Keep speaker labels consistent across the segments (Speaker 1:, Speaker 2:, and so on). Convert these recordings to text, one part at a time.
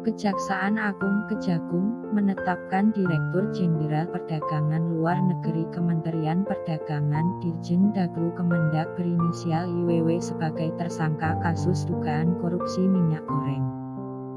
Speaker 1: Kejaksaan Agung Kejagung menetapkan Direktur Jenderal Perdagangan Luar Negeri Kementerian Perdagangan Dirjen Daglu Kemendak berinisial IWW sebagai tersangka kasus dugaan korupsi minyak goreng.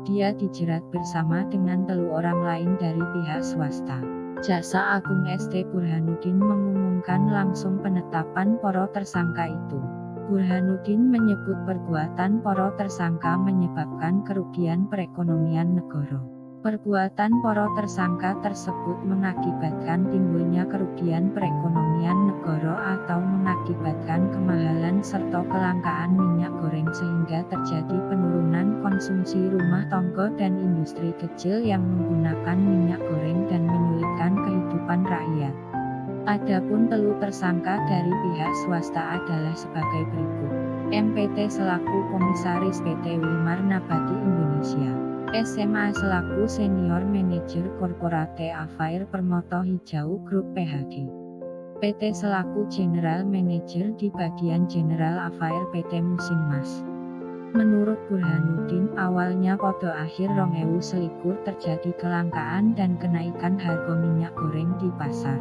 Speaker 1: Dia dijerat bersama dengan 3 orang lain dari pihak swasta. Jaksa Agung ST Burhanuddin mengumumkan langsung penetapan para tersangka itu. Burhanuddin menyebut perbuatan para tersangka menyebabkan kerugian perekonomian negara. Perbuatan para tersangka tersebut mengakibatkan timbulnya kerugian perekonomian negara atau mengakibatkan kemahalan serta kelangkaan minyak goreng sehingga terjadi penurunan konsumsi rumah tangga dan industri kecil yang menggunakan minyak goreng dan menyulitkan kehidupan rakyat. Adapun 3 tersangka dari pihak swasta adalah sebagai berikut. MPT selaku Komisaris PT Wilmar Nabati Indonesia. SMA selaku Senior Manager Corporate Affair Permoto Hijau Group PHG. PT selaku General Manager di bagian General Affair PT Musimmas. Menurut Burhanuddin, awalnya pada akhir 2021 terjadi kelangkaan dan kenaikan harga minyak goreng di pasar.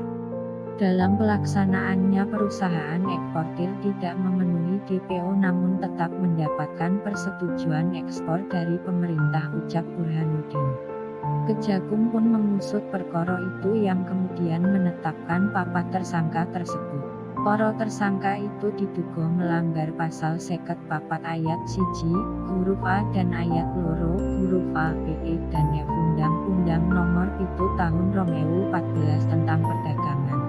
Speaker 1: Dalam pelaksanaannya perusahaan eksportir tidak memenuhi DPO namun tetap mendapatkan persetujuan ekspor dari pemerintah, ucap Burhanuddin. Kejagung pun mengusut perkara itu yang kemudian menetapkan 4 tersangka tersebut. Para tersangka itu diduga melanggar pasal 54 ayat 1 huruf A dan ayat 2 huruf A, B, E dan F Undang-Undang Nomor 7 Tahun 2014 tentang Perdagangan.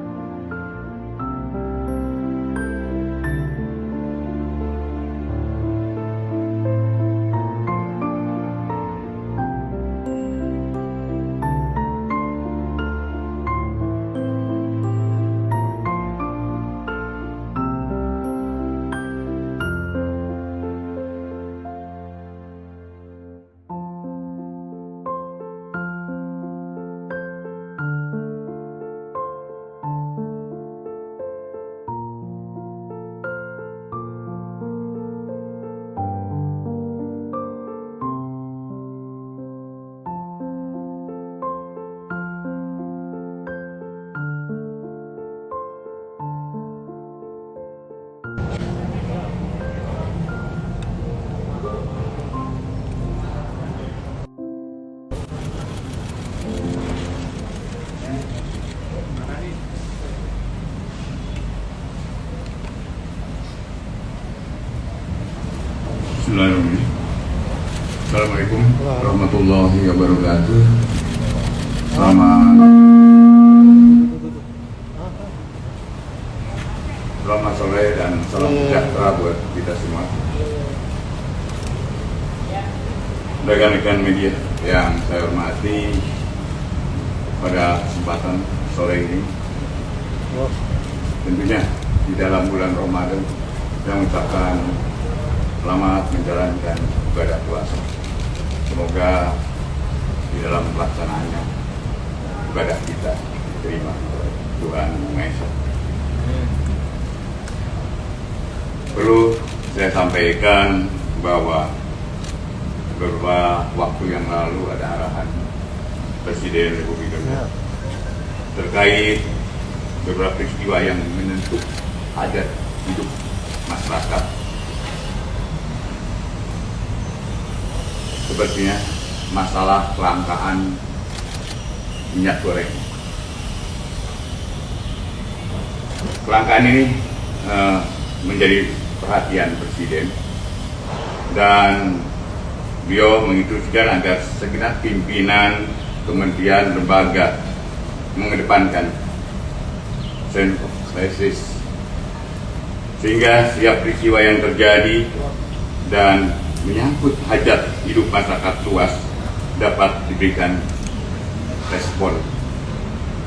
Speaker 2: Assalamualaikum warahmatullahi wabarakatuh. Selamat sore dan salam sejahtera buat kita semua. Rekan-rekan media yang saya hormati, pada kesempatan sore ini, tentunya di dalam bulan Ramadan, saya mengucapkan selamat menjalankan ibadah puasa. Semoga di dalam pelaksanaannya ibadah kita diterima oleh Tuhan Maha Esa. Perlu saya sampaikan bahwa beberapa waktu yang lalu ada arahan Presiden Republik Indonesia terkait beberapa peristiwa yang menentukan adat hidup masyarakat. Sepertinya masalah kelangkaan minyak goreng. Kelangkaan ini menjadi perhatian Presiden dan beliau menginstruksikan agar segenap pimpinan kementerian lembaga mengedepankan sense of crisis sehingga setiap peristiwa yang terjadi dan menyangkut hajat hidup masyarakat luas dapat diberikan respon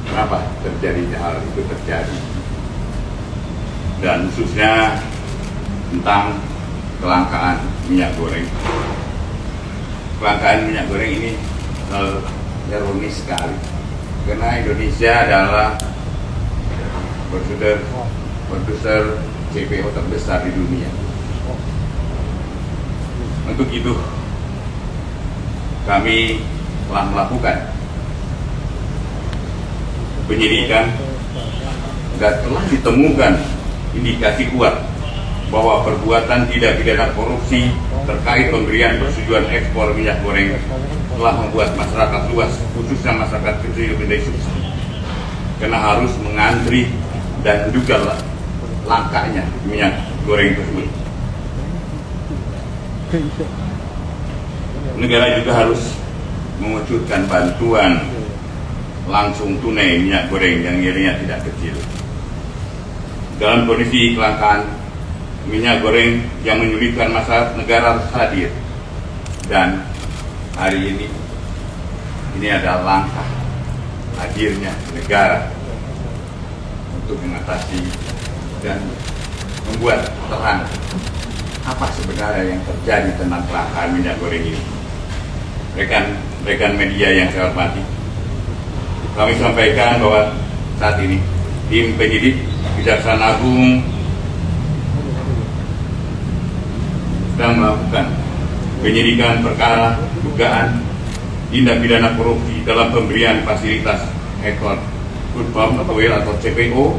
Speaker 2: kenapa terjadinya hal itu terjadi, dan khususnya tentang kelangkaan minyak goreng. Kelangkaan minyak goreng ini ironis sekali, karena Indonesia adalah produser CPO terbesar di dunia. Untuk itu kami telah melakukan penyidikan dan telah ditemukan indikasi kuat bahwa perbuatan tidak pidana korupsi terkait pemberian persetujuan ekspor minyak goreng telah membuat masyarakat luas, khususnya masyarakat kecil menjadi susah karena harus mengantri dan juga langkanya minyak goreng tersebut. Negara juga harus mengucurkan bantuan langsung tunai minyak goreng yang nilainya tidak kecil. Dalam kondisi kelangkaan minyak goreng yang menyulitkan masyarakat, negara harus hadir, dan hari ini adalah langkah hadirnya negara untuk mengatasi dan membuat terang apa sebenarnya yang terjadi tentang kelangkaan minyak goreng ini. Rekan media yang saya hormati, kami sampaikan bahwa saat ini tim penyidik Kejaksaan Agung sedang melakukan penyidikan perkara dugaan tindak pidana korupsi dalam pemberian fasilitas ekspor crude palm oil atau CPO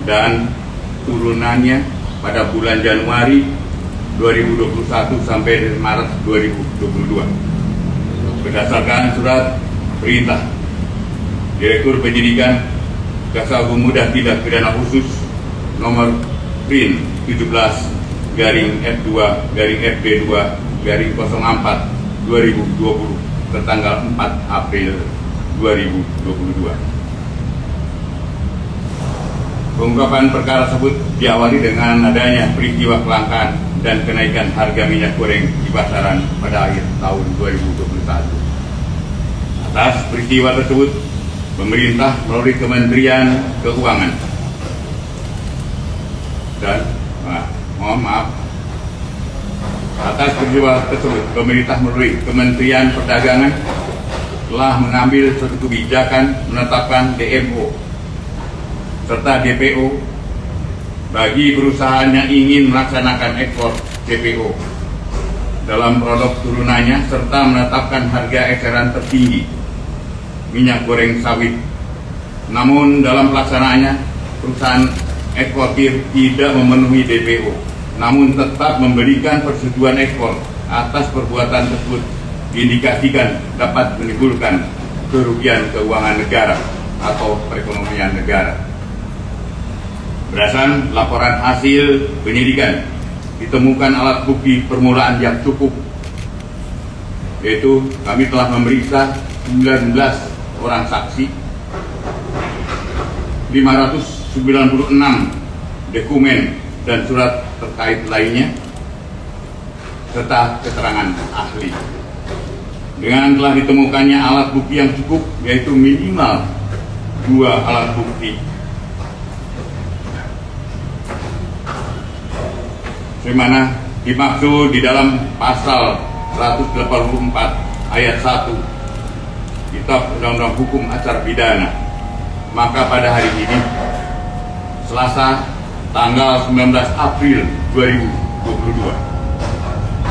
Speaker 2: dan turunannya pada bulan Januari 2021 sampai Maret 2022. Berdasarkan surat perintah Direktur Penyidikan Jaksa Agung Muda Tindak Pidana Khusus nomor PRIN 17/FB2/04/2020 tertanggal 4 April 2022. Pengungkapan perkara tersebut diawali dengan adanya peristiwa kelangkaan dan kenaikan harga minyak goreng di pasaran pada akhir tahun 2021. Atas peristiwa tersebut, pemerintah melalui Kementerian Keuangan dan atas peristiwa tersebut, pemerintah melalui Kementerian Perdagangan telah mengambil suatu kebijakan menetapkan DMO serta DPO bagi perusahaan yang ingin melaksanakan ekspor CPO dalam produk turunannya, serta menetapkan harga eceran tertinggi minyak goreng sawit. Namun dalam pelaksanaannya, perusahaan eksportir tidak memenuhi DPO, namun tetap memberikan persetujuan ekspor. Atas perbuatan tersebut diindikasikan dapat menimbulkan kerugian keuangan negara atau perekonomian negara. Berdasarkan laporan hasil penyidikan, ditemukan alat bukti permulaan yang cukup, yaitu kami telah memeriksa 19 orang saksi, 596 dokumen dan surat terkait lainnya, serta keterangan ahli. Dengan telah ditemukannya alat bukti yang cukup, yaitu minimal 2 alat bukti, sebagaimana dimaksud di dalam pasal 184 ayat 1 Kitab Undang-Undang Hukum Acara Pidana. Maka pada hari ini, Selasa tanggal 19 April 2022,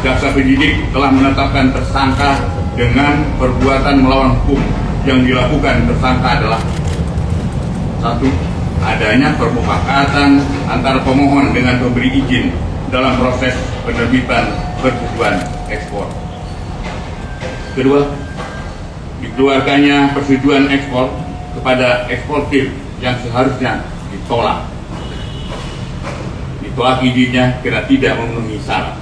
Speaker 2: jaksa penyidik telah menetapkan tersangka dengan perbuatan melawan hukum. Yang dilakukan tersangka adalah: 1. Adanya permufakatan antara pemohon dengan pemberi izin dalam proses penerbitan persetujuan ekspor. Kedua, dikeluarkannya persetujuan ekspor kepada eksportir yang seharusnya ditolak izinnya karena tidak memenuhi syarat,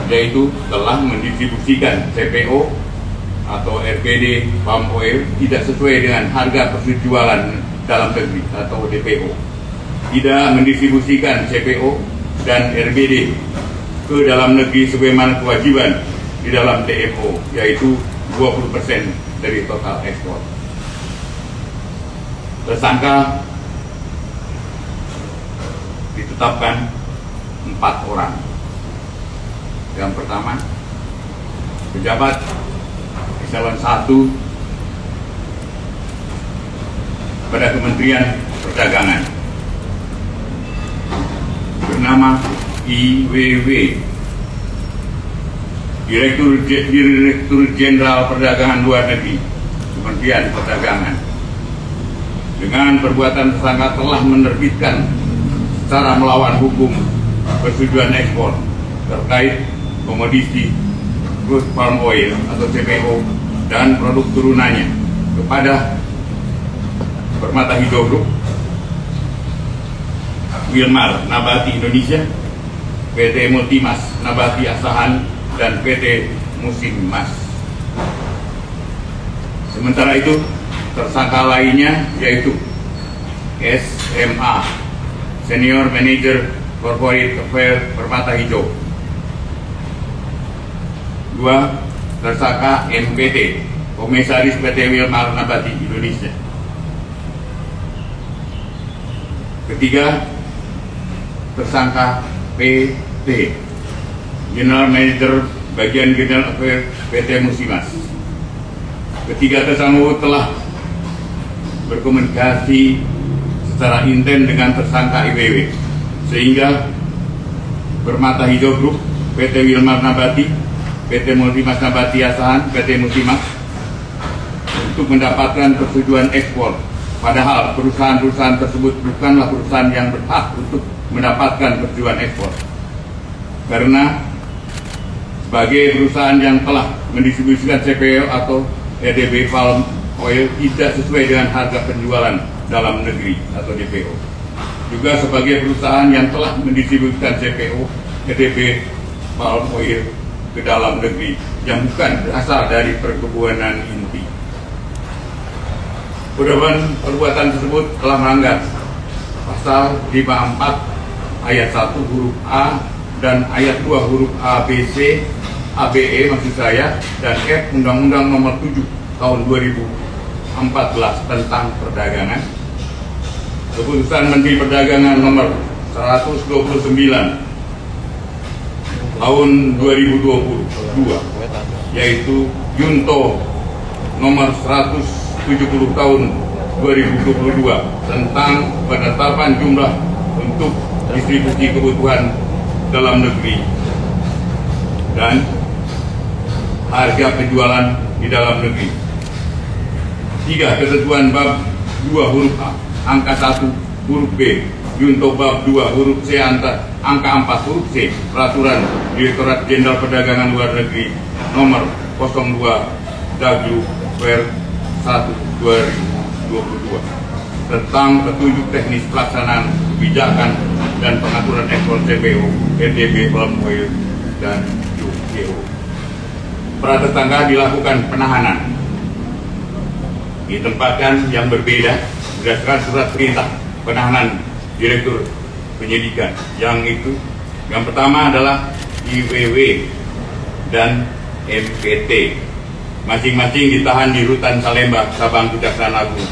Speaker 2: yaitu telah mendistribusikan CPO atau RPD palm oil tidak sesuai dengan harga persetujuan dalam negeri atau DPO, tidak mendistribusikan CPO dan RBD ke dalam negeri sebagaimana kewajiban di dalam DMO, yaitu 20% dari total ekspor. Tersangka ditetapkan 4 orang. Yang pertama, pejabat eselon 1 pada Kementerian Perdagangan bernama IWW, Direktur Jenderal Perdagangan Luar Negeri, Kementerian Perdagangan. Dengan perbuatan tersangka telah menerbitkan secara melawan hukum persetujuan ekspor terkait komoditi crude palm oil atau CPO dan produk turunannya kepada Permata Hijau Group, Wilmar Nabati Indonesia, PT Multimas Nabati Asahan, dan PT Musimas. Sementara itu, tersangka lainnya yaitu SMA, Senior Manager Corporate Affairs Permata Hijau. 2. Tersangka MPT, Komisaris PT Wilmar Nabati Indonesia. 3. Tersangka PT, General Manager Bagian General Affairs PT Musimas. 3 tersangka telah berkomunikasi secara intens dengan tersangka IWW, sehingga Permata Hijau Group, PT Wilmar Nabati, PT Multimas Nabati Asahan, PT Musimas untuk mendapatkan persetujuan ekspor. Padahal perusahaan-perusahaan tersebut bukanlah perusahaan yang berhak untuk mendapatkan persetujuan ekspor, karena sebagai perusahaan yang telah mendistribusikan CPO atau EDB palm oil tidak sesuai dengan harga penjualan dalam negeri atau DPO. Juga sebagai perusahaan yang telah mendistribusikan CPO EDB palm oil ke dalam negeri yang bukan berasal dari perkebunan inti. Perbuatan tersebut telah melanggar pasal 54 ayat 1 huruf A dan ayat 2 huruf A, B, C, ABE maksud saya, dan F Undang-Undang Nomor 7 Tahun 2014 tentang perdagangan, Keputusan Menteri Perdagangan Nomor 129 Tahun 2022, yaitu Junto Nomor 170 Tahun 2022 tentang penetapan jumlah untuk distribusi kebutuhan dalam negeri dan harga penjualan di dalam negeri. 3. Ketentuan bab 2 huruf A, angka 1 huruf B, Junto bab 2 huruf C, angka 4 huruf C, Peraturan Direktorat Jenderal Perdagangan Luar Negeri Nomor 02 Daglu/1/2022 tentang petunjuk teknis pelaksanaan kebijakan dan pengaturan ekspor CPO, EDB palm oil, dan UGO. Para tersangka dilakukan penahanan, ditempatkan yang berbeda berdasarkan surat perintah penahanan Direktur Penyidikan, yang pertama adalah IWW dan MPT, masing-masing ditahan di Rutan Salemba, Sabang, Kejaksaan Agung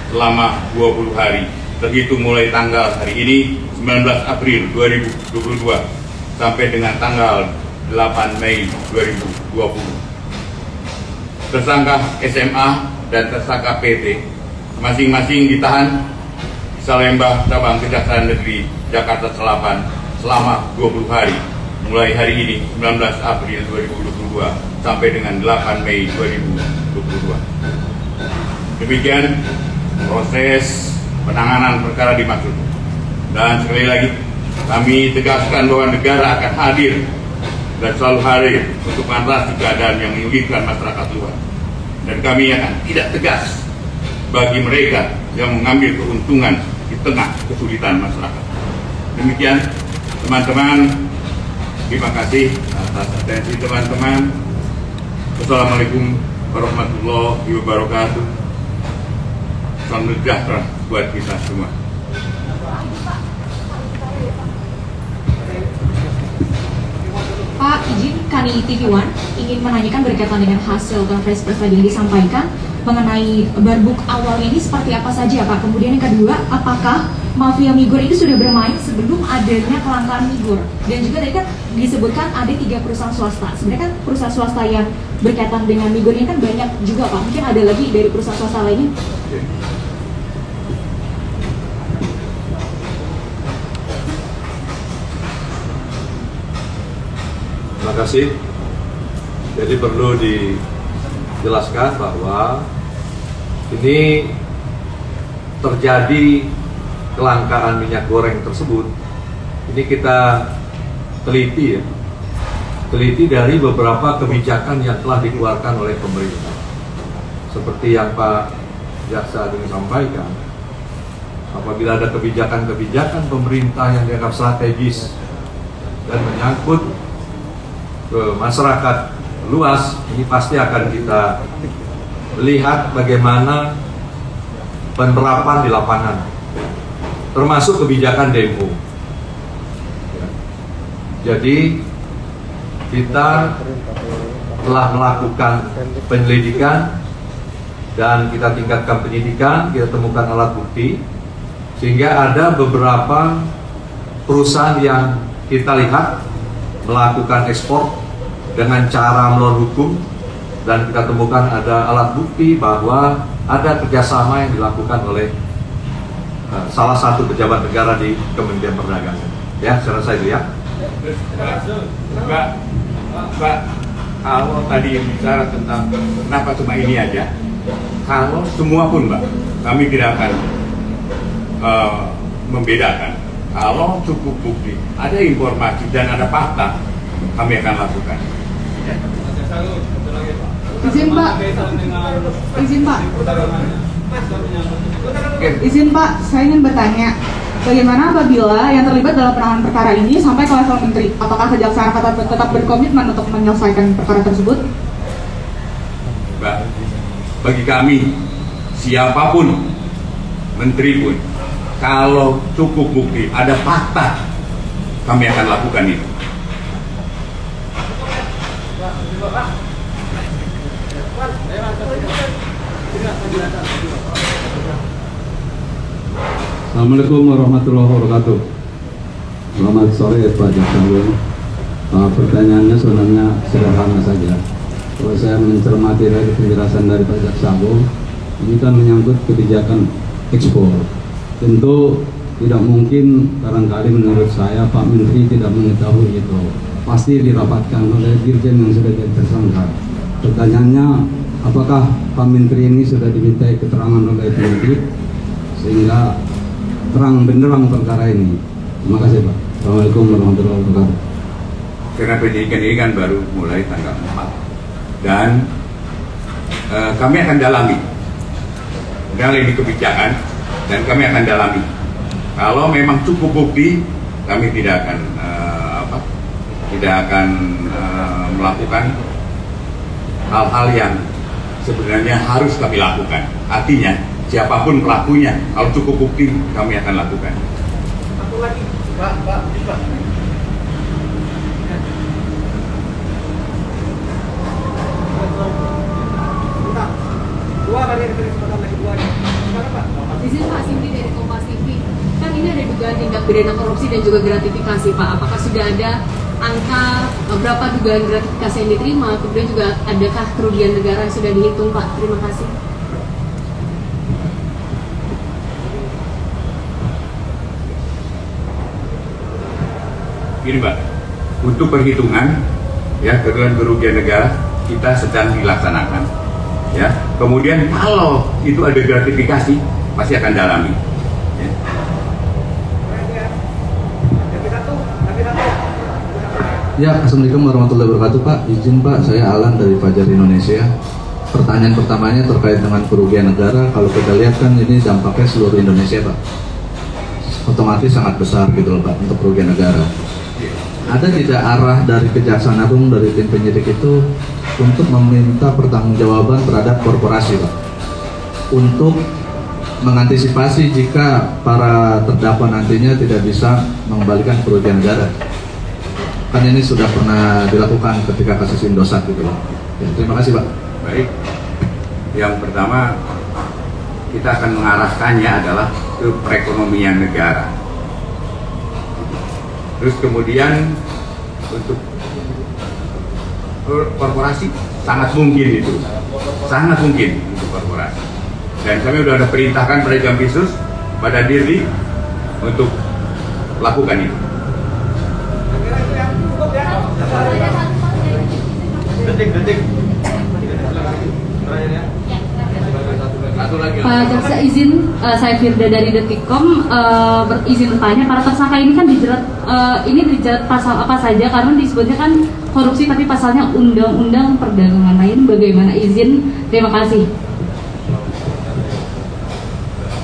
Speaker 2: selama 20 hari terhitung mulai tanggal hari ini 19 April 2022 sampai dengan tanggal 8 Mei 2020. Tersangka SMA dan tersangka PT masing-masing ditahan di Salemba, Sabang, Kejaksaan Negeri Jakarta Selatan selama 20 hari mulai hari ini 19 April 2022 sampai dengan 8 Mei 2022. Demikian proses penanganan perkara dimaksud. Dan sekali lagi kami tegaskan bahwa negara akan hadir dan selalu hadir untuk mengatasi keadaan yang menyulitkan masyarakat luar. Dan kami akan tidak tegas bagi mereka yang mengambil keuntungan di tengah kesulitan masyarakat. Demikian teman-teman, terima kasih atas atensi teman-teman. Wassalamualaikum warahmatullahi wabarakatuh. Salam sejahtera buat kita semua.
Speaker 3: Pak, izin kami TV One ingin menanyakan berkaitan dengan hasil konferensi pers tadi yang disampaikan mengenai barbuk awalnya ini seperti apa saja Pak? Kemudian yang kedua, apakah mafia migor ini sudah bermain sebelum adanya kelangkaan migor? Dan juga tadi kan disebutkan ada 3 perusahaan swasta. Sebenarnya kan perusahaan swasta yang berkaitan dengan migor ini kan banyak juga Pak. Mungkin ada lagi dari perusahaan swasta lainnya?
Speaker 4: Terima kasih. Jadi perlu dijelaskan bahwa ini terjadi kelangkaan minyak goreng tersebut. Ini kita teliti dari beberapa kebijakan yang telah dikeluarkan oleh pemerintah. Seperti yang Pak Jaksa Agung sampaikan, apabila ada kebijakan-kebijakan pemerintah yang dianggap strategis dan menyangkut ke masyarakat luas, ini pasti akan kita lihat bagaimana penerapan di lapangan, termasuk kebijakan demo. Jadi kita telah melakukan penyelidikan dan kita tingkatkan penyidikan, kita temukan alat bukti, sehingga ada beberapa perusahaan yang kita lihat melakukan ekspor dengan cara melawan hukum, dan kita temukan ada alat bukti bahwa ada kerjasama yang dilakukan oleh salah satu pejabat negara di Kementerian Perdagangan. Ya, saya rasa itu ya.
Speaker 2: Pak, kalau tadi yang bicara tentang kenapa cuma ini aja, kalau semua pun Mbak, kami tidak akan membedakan. Kalau cukup bukti, ada informasi dan ada fakta, kami akan lakukan.
Speaker 5: Izin Pak, saya ingin bertanya, bagaimana apabila yang terlibat dalam penanganan perkara ini sampai ke level menteri? Apakah kejaksaan tetap berkomitmen untuk menyelesaikan perkara tersebut?
Speaker 2: Mbak, bagi kami, siapapun, menteri pun, kalau cukup bukti, ada fakta, kami akan lakukan itu.
Speaker 6: Assalamualaikum warahmatullahi wabarakatuh. Selamat sore Pak Jaksa Agung. Pertanyaannya sebenarnya sederhana saja. Kalau saya mencermati dari penjelasan dari Pak Jaksa Agung, ini kan menyangkut kebijakan ekspor. Tentu tidak mungkin, barangkali menurut saya Pak Menteri tidak mengetahui itu. Pasti dirapatkan oleh Dirjen yang sudah jadi tersangka. Pertanyaannya, apakah Pak Menteri ini sudah dimintai keterangan oleh penyidik sehingga terang benderang perkara ini? Terima kasih Pak. Assalamualaikum warahmatullahi wabarakatuh.
Speaker 2: Karena penyidikan ini kan baru mulai tanggal 4 dan kami akan dalami ini kebijakan dan kami akan dalami. Kalau memang cukup bukti, kami tidak akan melakukan hal-hal yang sebenarnya harus kami lakukan. Artinya siapapun pelakunya, kalau cukup bukti kami akan lakukan.
Speaker 7: Satu lagi, Pak. Dua kali ada kesempatan lagi duanya. Silakan Pak.
Speaker 3: Izin Pak Cindy dari Kompas TV. Kan ini ada dugaan tindak pidana korupsi dan juga gratifikasi Pak. Apakah sudah ada angka berapa dugaan gratifikasi yang diterima? Kemudian juga adakah kerugian negara yang sudah dihitung Pak? Terima kasih.
Speaker 2: Ini Mbak, untuk perhitungan ya kerugian negara kita sedang dilaksanakan. Ya, kemudian kalau itu ada gratifikasi pasti akan dalami. Ya.
Speaker 6: Ya, Assalamualaikum warahmatullahi wabarakatuh Pak. Izin Pak, saya Alan dari Fajar Indonesia. Pertanyaan pertamanya terkait dengan kerugian negara. Kalau kita lihat kan ini dampaknya seluruh Indonesia Pak. Otomatis sangat besar gitu loh Pak untuk kerugian negara. Ada tidak arah dari Kejaksaan Agung, dari tim penyidik itu untuk meminta pertanggungjawaban terhadap korporasi Pak, untuk mengantisipasi jika para terdakwa nantinya tidak bisa mengembalikan kerugian negara?
Speaker 4: Kan ini sudah pernah dilakukan ketika kasus Indosat gitu loh. Ya, terima kasih Pak.
Speaker 2: Baik, yang pertama kita akan mengarahkannya adalah ke perekonomian negara. Terus kemudian untuk korporasi sangat mungkin itu, sangat mungkin untuk korporasi. Dan kami sudah ada perintahkan pada Jampisus, pada Dirli untuk lakukan itu.
Speaker 7: Kira itu yang cukup ya. Detik.
Speaker 2: Satu lagi.
Speaker 8: Pak Jaksa izin, saya Firda dari Detikkom, izin bertanya, para tersangka ini kan dijerat pasal apa saja, karena disebutnya kan korupsi tapi pasalnya undang-undang perdagangan. Nah ini bagaimana, izin, terima kasih.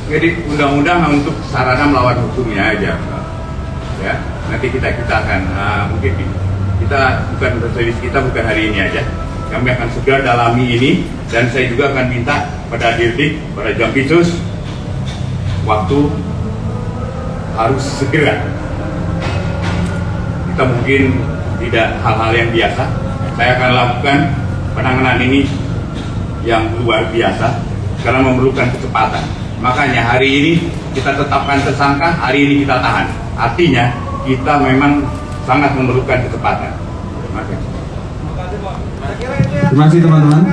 Speaker 2: Jadi undang-undang untuk sarana melawan hukumnya aja, ya. Nanti kita akan mungkin kita bukan hari ini aja. Kami akan segera dalami ini, dan saya juga akan minta pada Dirdik, pada Jampisus, waktu harus segera. Kita mungkin tidak hal-hal yang biasa. Saya akan lakukan penanganan ini yang luar biasa karena memerlukan kecepatan. Makanya hari ini kita tetapkan tersangka, hari ini kita tahan. Artinya kita memang sangat memerlukan kecepatan. Terima kasih.
Speaker 6: Terima kasih teman-teman.